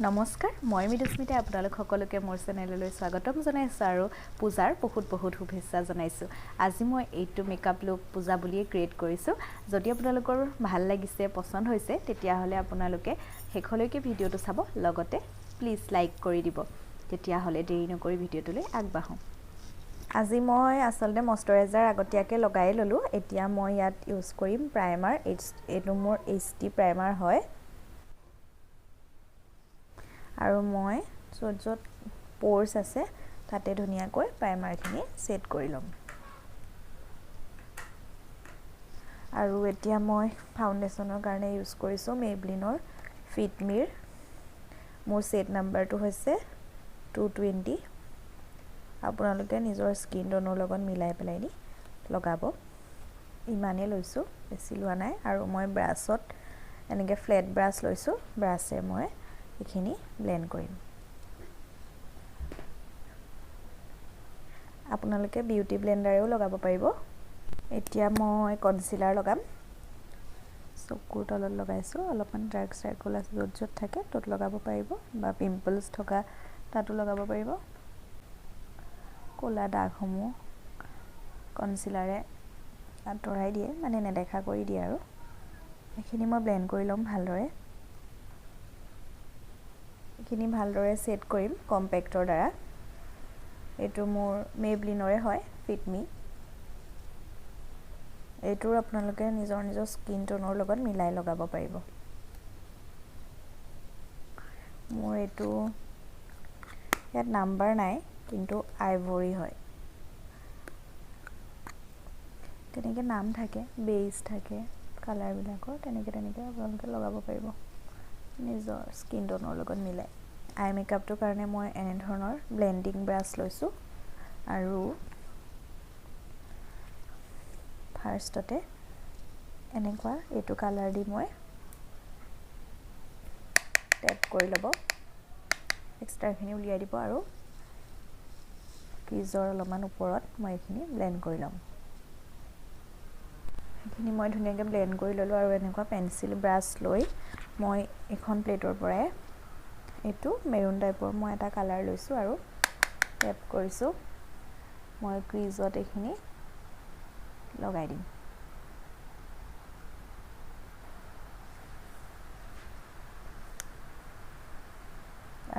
নমস্কাৰ মই মৃদুস্মিতা আপোনালোক সকলোকে মোৰ চেনেললৈ স্বাগতম জনাইছো আৰু পূজাৰ বহুত শুভেচ্ছা জনাইছো আজি মই এইটো মেকআপ লুক পূজা বুলিয়ে ক্ৰিয়েট কৰিছো যদি আপোনালোকৰ ভাল লাগিছে পছন্দ হৈছে তেতিয়া হলে আপোনালোকে শেষলৈকে ভিডিওটো চাব লগতে প্লিজ লাইক কৰি দিব তেতিয়া হলে দেৰি নকৰি ভিডিওটোলৈ আগবাঢ়ো আজি মই আসলতে ময়শ্চাৰাইজাৰ আগতীয়াকৈ লগাই ললো এতিয়া মই ইয়াত ইউজ কৰিম প্ৰাইমাৰ এইটো মোৰ এইচডি প্ৰাইমাৰ হয় আৰু মই য'ত প'ৰ্স আছে তাতে ধুনীয়াকৈ প্ৰাইমাৰখিনি সেট কৰি লম আৰু এতিয়া মই ফাউণ্ডেশ্যনৰ কাৰণে ইউজ কৰিছো মেবলিনৰ ফিট মিৰ মোৰ সেট নাম্বাৰটো হৈছে 220 আপোনালোকে নিজৰ স্কিন টোনৰ লগত মিলাই পেলাই দি লগাব ইমানে লৈছো বেছি লোৱা নাই আৰু মই ব্ৰাছত এনেকৈ ফ্লেট ব্ৰাছ লৈছো ব্ৰাছে মই এখিনি ব্লেন্ড কৰিম আপোনালোকে বিউটি ব্লেন্ডাৰেও লগাব পাৰিব এতিয়া মই কনসিলাৰ লগাম চকুৰ তলত লগাইছো অলপমান ডাৰ্ক সাৰ্কেল আছে য'ত থাকে তত লগাব পাৰিব বা পিম্পলছ থকা তাতো লগাব পাৰিব কোলা দাগসমূহ কনসিলাৰে আঁতৰাই দিয়ে মানে নেদেখা কৰি দিয়ে আৰু এখিনি মই ব্লেন্ড কৰি লম ভালদৰে এখিনি ভালদৰে সেট কৰিম কম্পেক্টৰ দ্বাৰা এটো মোৰ মেবলিনৰে হয় ফিট মি এটোৰ আপোনালোকে নিজৰ স্কিন টোনৰ লগত মিলাই লগাব পাৰিব মোৰ এটো ইয়াত নাম্বাৰ নাই কিন্তু আইভৰি হয় তেনেকে নাম থাকে বেস থাকে কালাৰ বিলাকৰ তেনেকে আপোনালোকে লগাব পাৰিব নিজৰ স্কিন টোনৰ লগত মিলাই আই মেকআপটোৰ কাৰণে মই এনে ধৰণৰ ব্লেন্ডিং ব্ৰাছ লৈছো আৰু ফাৰ্ষ্টতে এনেকুৱা এটো কালাৰ দি মই টেপ কৰি লব এক্সট্ৰাখিনি উলিয়াই দিব আৰু ক্ৰিজৰ অলপমান ওপৰত মই এখিনি ব্লেন্ড কৰি লম এখিনি মই ধুনীয়াকৈ ব্লেন্ড কৰি ললো আৰু এনেকুৱা পেন্সিল ব্ৰাছ লৈ মই এখন প্লেটৰ পৰাই এটো মেৰুন টাইপৰ মই এটা কালাৰ লৈছো আৰু টেপ কৰিছো মই ক্ৰিজত এখিনি লগাই দিম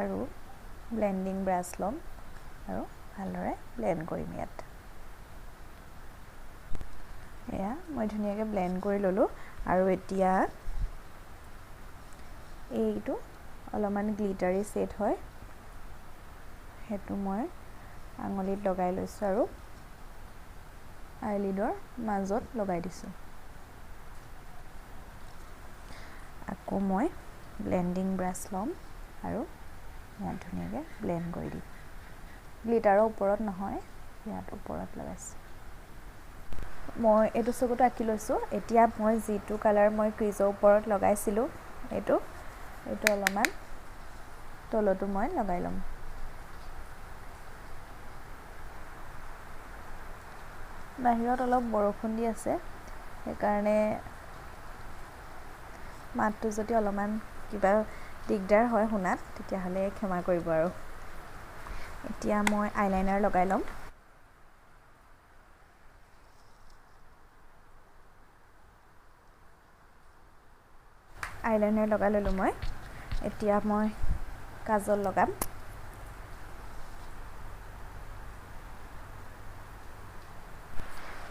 আৰু ব্লেন্ডিং ব্ৰাছ লম আৰু ভালদৰে ব্লেন্ড কৰিম ইয়াত এয়া মই ধুনীয়াকৈ ব্লেন্ড কৰি ললো আৰু এতিয়া এইটো অলপমান গ্লিটাৰি সেট হয় হেতু মই আঙুলিত লগাই লৈছো আৰু আইলিডৰ মাজত লগাই দিছো আকৌ মই ব্লেন্ডিং ব্ৰাছ লম আৰু মই ধুনীয়াকৈ ব্লেন্ড কৰি দিম গ্লিটাৰৰ ওপৰত নহয় ইয়াত ওপৰত লগাইছো মই এটো চকুটো আঁকি লৈছো এতিয়া মই জিটো কালাৰ মই ক্ৰিজৰ ওপৰত লগাইছিলো এটো অলপমান তলটো মই লগাই লম বাহিৰত অলপ বৰষুণ দি আছে সেইকাৰণে মাতটো যদি অলপমান কিবা দিগদাৰ হয় শুনাত তেতিয়া হলে ক্ষমা কৰিব আৰু এতিয়া মই আইলাইনাৰ লগাই লম আইলাইনাৰ লগাই ললো মই এতিয়া মই কাজল লগাম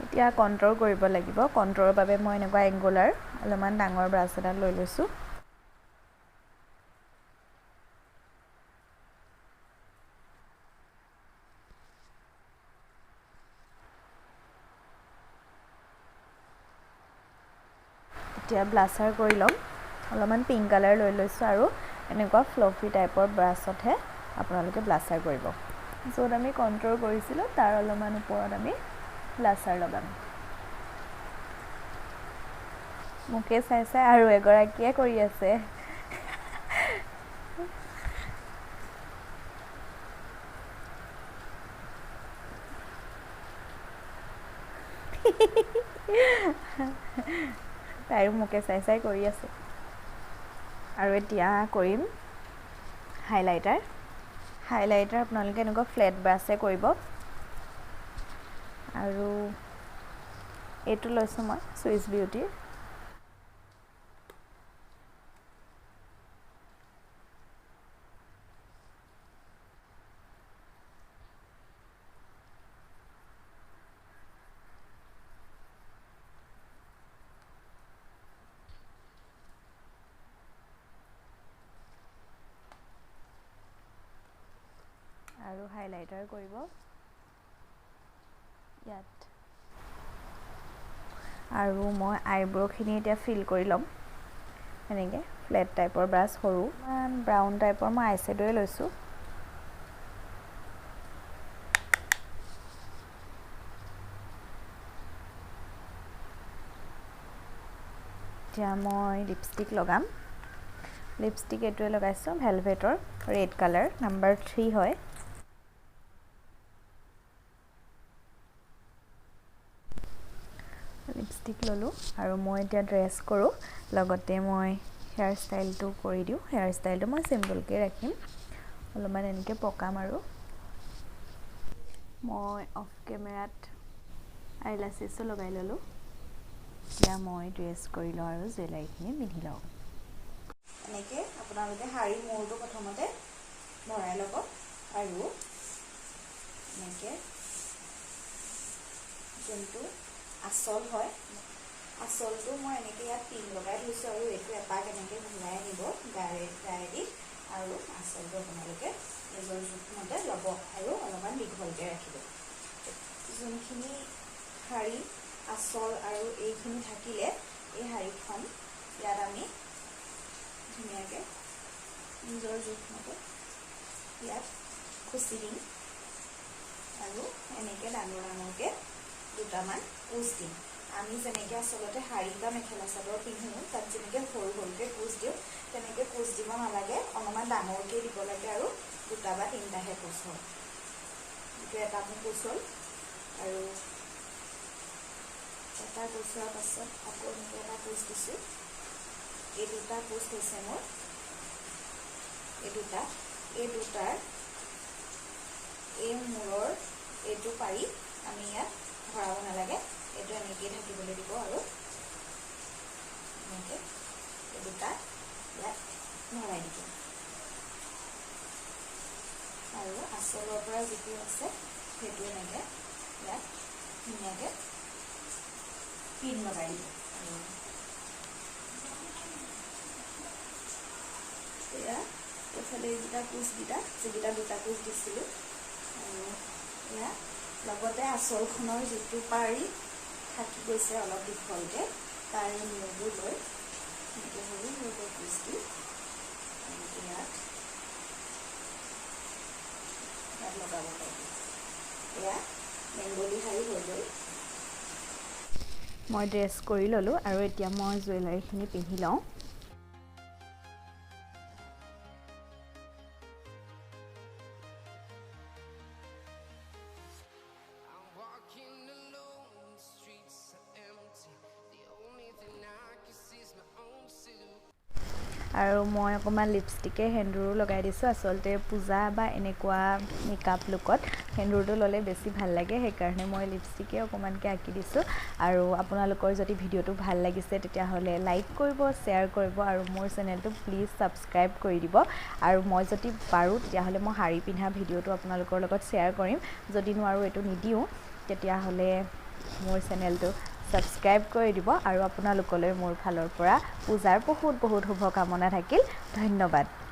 এতিয়া কন্ট্ৰোল কৰিব লাগিব কন্ট্ৰোলৰ বাবে মই এনেকুৱা এংগুলাৰ অলপমান ডাঙৰ ব্ৰাছ এটা লৈ লৈছো এতিয়া ব্লাছাৰ কৰি লম অলপমান পিংক কালাৰ লৈ লৈছো আৰু এনেকুৱা ফ্লফি টাইপৰ ব্ৰাছতহে আপোনালোকে ব্লাছাৰ কৰিব য'ত আমি কন্ট্ৰোল কৰিছিলো তাৰ অলপমান ওপৰত আমি ব্লাছাৰ লগাম মুকে চাই আৰু এগৰাকীয়ে কৰি আছে তাইও মুকে চাই কৰি আছে আৰু এতিয়া কৰিম হাইলাইটাৰ আপোনালোকে এনেকুৱা ফ্লেট ব্ৰাছে কৰিব আৰু এইটো লৈছোঁ মই চুইচ বিউটিৰ আৰু হাইলাইটাৰ কৰিব ইয়াত আৰু মই আইব্ৰ'খিনি এতিয়া ফিল কৰি ল'ম এনেকৈ ফ্লেট টাইপৰ ব্ৰাছ সৰু ব্ৰাউন টাইপৰ মই আইশ্বেডোৱে লৈছোঁ এতিয়া মই লিপষ্টিক লগাম লিপষ্টিক এইটোৱে লগাইছোঁ ভেলভেটৰ ৰেড কালাৰ নাম্বাৰ 3 হয় লিপষ্টিক ল'লোঁ আৰু মই এতিয়া ড্ৰেছ কৰোঁ লগতে মই হেয়াৰ ষ্টাইলটো কৰি দিওঁ হেয়াৰ ষ্টাইলটো মই চিম্পলকৈ ৰাখিম অলপমান এনেকৈ পকাম আৰু মই অফ কেমেৰাত আইলাছেছো লগাই ল'লোঁ এতিয়া মই ড্ৰেছ কৰি লওঁ আৰু জুৱেলাৰীখিনি পিন্ধি লওঁ এনেকৈ আপোনালোকে শাৰী মূৰটো প্ৰথমতে ভৰাই ল'ব আৰু এনেকৈ যোনটো আচল হয় আচলটো মই এনেকৈ ইয়াত পিন লগাই থৈছোঁ আৰু এইটো এপাক এনেকৈ ঘূৰাই নিব গায়েদি আৰু আচলটো আপোনালোকে নিজৰ জোখমতে ল'ব আৰু অলপমান দীঘলকৈ ৰাখিব যোনখিনি শাৰী আচল আৰু এইখিনি থাকিলে এই শাৰীখন ইয়াত আমি ধুনীয়াকৈ নিজৰ জোখমতে ইয়াত খুচি দিম আৰু এনেকৈ ডাঙৰকৈ দুটামান কুচ দিম আমি যেনেকৈ আচলতে শাৰী বা মেখেলা চাদৰ পিন্ধোঁ তাত যেনেকৈ সৰু সৰুকৈ কুচ দিওঁ তেনেকৈ কুচ দিব নালাগে অলপমান ডাঙৰকৈ দিব লাগে আৰু দুটা বা তিনিটাহে কুচ হয় এইটো এটা মোৰ কুচ হ'ল আৰু এটা কুচ হোৱাৰ পাছত আকৌ এনেকৈ এটা কুচ দিছোঁ এই দুটা কুচ হৈছে মোৰ এই দুটাৰ এই মূৰৰ এইটো পাৰি আমি ইয়াত ভৰাব নালাগে এইটো এনেকৈ থাকিবলৈ দিব আৰু এনেকৈ এই দুটা ইয়াত ভৰাই দিব আৰু আচলৰ পৰা যিটো আছে সেইটো এনেকৈ ইয়াত ধুনীয়াকৈ পিন লগাই দিব আৰু এয়া এইফালে এইকেইটা কুচকেইটা যিকেইটা দুটা কুচ দিছিলোঁ আৰু এয়া লগতে আচলখনৰ যিটো পাৰি থাকি গৈছে অলপ দীঘলকৈ তাৰে মূৰবোৰ লৈ এনেকৈ সৰু সৰুকৈ কুচ দি ইয়াত লগাব পাৰিম এয়া বেংগলী শাৰী হৈ গ'ল মই ড্ৰেছ কৰি ল'লোঁ আৰু এতিয়া মই জুৱেলাৰীখিনি পিন্ধি লওঁ আৰু মই অকণমান লিপষ্টিকে সেন্দুৰো লগাই দিছোঁ আচলতে পূজা বা এনেকুৱা মেকআপ লুকত সেন্দুৰটো ল'লে বেছি ভাল লাগে সেইকাৰণে মই লিপষ্টিকে অকণমানকৈ আঁকি দিছোঁ আৰু আপোনালোকৰ যদি ভিডিঅ'টো ভাল লাগিছে তেতিয়াহ'লে লাইক কৰিব শ্বেয়াৰ কৰিব আৰু মোৰ চেনেলটো প্লিজ ছাবস্ক্ৰাইব কৰি দিব আৰু মই যদি পাৰোঁ তেতিয়াহ'লে মই শাৰী পিন্ধা ভিডিঅ'টো আপোনালোকৰ লগত শ্বেয়াৰ কৰিম যদি নোৱাৰোঁ এইটো নিদিওঁ তেতিয়াহ'লে মোৰ চেনেলটো ছাবস্ক্ৰাইব কৰি দিব আৰু আপোনালোকলৈ মোৰ ফালৰ পৰা পূজাৰ বহুত বহুত শুভকামনা থাকিল ধন্যবাদ